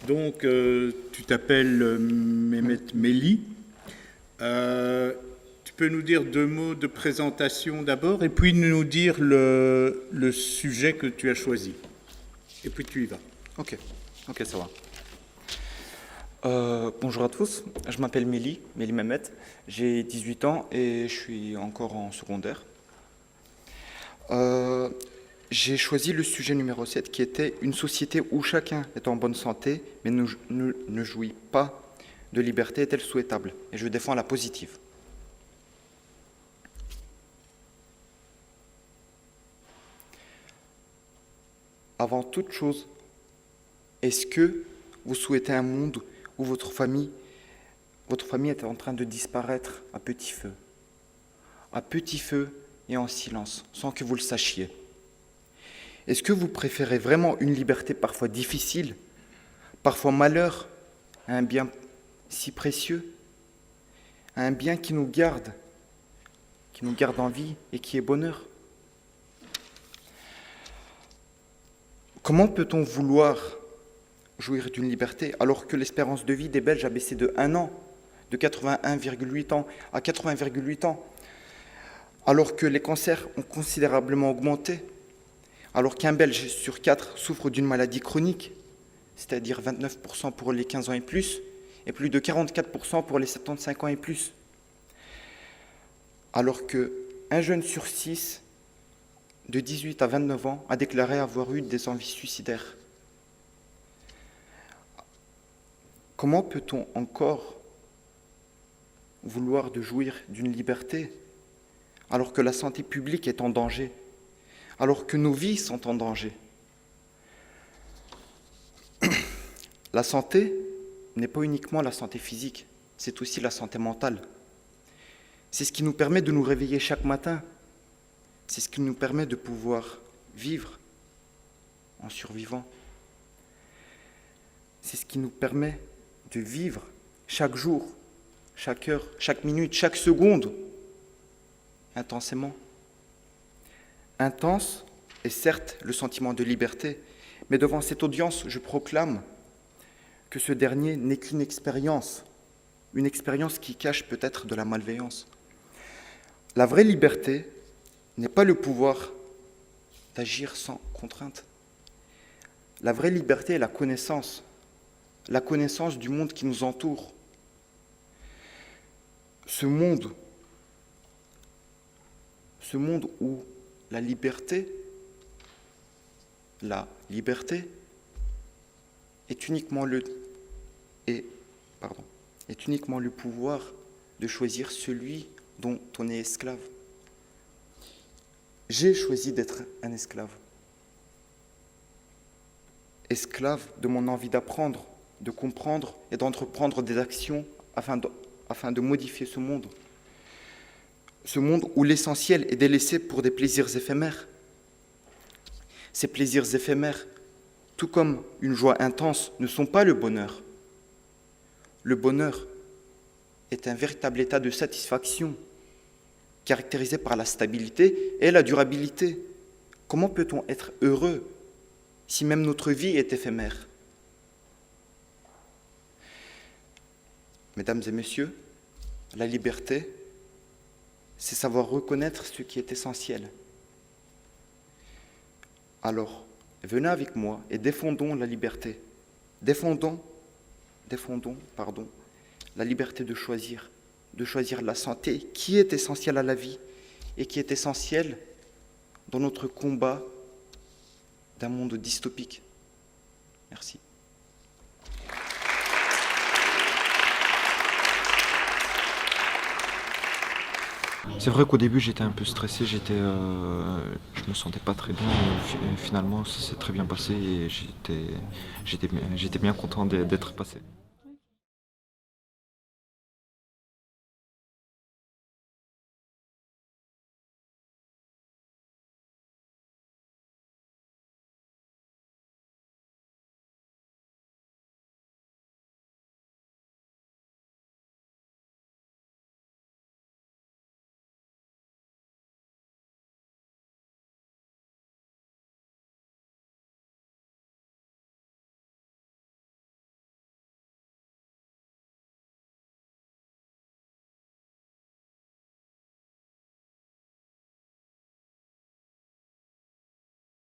Donc, tu t'appelles Mehmet Meli. Tu peux nous dire 2 mots de présentation d'abord, et puis nous dire le sujet que tu as choisi. Et puis tu y vas. Ok, ça va. Bonjour à tous, je m'appelle Meli Mehmet, j'ai 18 ans et je suis encore en secondaire. J'ai choisi le sujet numéro 7 qui était une société où chacun est en bonne santé mais ne jouit pas de liberté est-elle souhaitable? Et je défends la positive. Avant toute chose, est-ce que vous souhaitez un monde où votre famille est en train de disparaître à petit feu et en silence, sans que vous le sachiez? Est-ce que vous préférez vraiment une liberté parfois difficile, parfois malheur, à un bien si précieux, à un bien qui nous garde en vie et qui est bonheur? Comment peut-on vouloir jouir d'une liberté alors que l'espérance de vie des Belges a baissé de 1 an, de 81,8 ans à 80,8 ans, alors que les cancers ont considérablement augmenté, alors qu'un Belge sur 4 souffre d'une maladie chronique, c'est-à-dire 29% pour les 15 ans et plus, et plus de 44% pour les 75 ans et plus, alors qu'un jeune sur 6 de 18 à 29 ans a déclaré avoir eu des envies suicidaires. Comment peut-on encore vouloir de jouir d'une liberté alors que la santé publique est en danger, alors que nos vies sont en danger? La santé n'est pas uniquement la santé physique, c'est aussi la santé mentale. C'est ce qui nous permet de nous réveiller chaque matin. C'est ce qui nous permet de pouvoir vivre en survivant. C'est ce qui nous permet de vivre chaque jour, chaque heure, chaque minute, chaque seconde, intensément. Intense est certes le sentiment de liberté, mais devant cette audience, je proclame que ce dernier n'est qu'une expérience qui cache peut-être de la malveillance. La vraie liberté n'est pas le pouvoir d'agir sans contrainte. La vraie liberté est la connaissance du monde qui nous entoure. Ce monde où la liberté est uniquement le pouvoir de choisir celui dont on est esclave. J'ai choisi d'être un esclave. Esclave de mon envie d'apprendre, de comprendre et d'entreprendre des actions afin de modifier ce monde. Ce monde où l'essentiel est délaissé pour des plaisirs éphémères. Ces plaisirs éphémères, tout comme une joie intense, ne sont pas le bonheur. Le bonheur est un véritable état de satisfaction, caractérisé par la stabilité et la durabilité. Comment peut-on être heureux si même notre vie est éphémère? Mesdames et messieurs, la liberté, c'est savoir reconnaître ce qui est essentiel. Alors, venez avec moi et défendons la liberté. Défendons la liberté de choisir la santé qui est essentielle à la vie et qui est essentielle dans notre combat d'un monde dystopique. Merci. C'est vrai qu'au début j'étais un peu stressé, je me sentais pas très bien, mais finalement ça s'est très bien passé et j'étais bien content d'être passé.